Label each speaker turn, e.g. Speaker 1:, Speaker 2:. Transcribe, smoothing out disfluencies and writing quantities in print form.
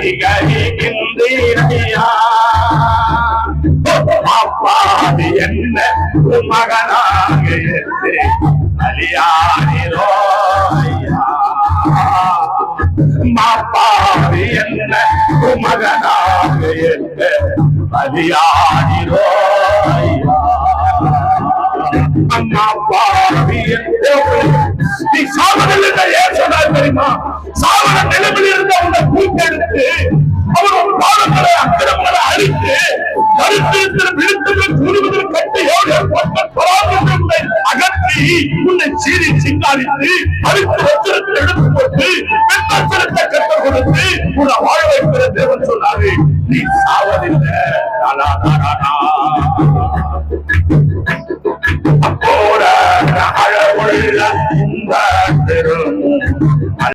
Speaker 1: கைகரிகின்றீரையா அப்பாவி என்ன மகனாக இருந்து பலியானீரோ ஐயா மாப்பாவி என்ன மகனாக இருந்து பலியானீரோ ஐயா அம்மா பாவி நீ சாவதில் ஏன் சொன்னார் தெரியுமா? சாவன நிலைமையில் இருந்த உன்னை கூட்டெடுத்து அவர் பாவங்களை அக்கிரமங்களை அழித்து கருத்திருக்கிற விழுத்துகள் கூறுவதில் கட்டையோடு உன்னை அகற்றி உன்னை சீறி சிங்காரித்து அழித்து வச்சிரத்தில் எடுத்து போட்டு பெண்ணத்தை கட்ட கொடுத்து உன்னை வாழ வைக்கிற தேவன் சொன்னாரு. நீ சாவதில்லை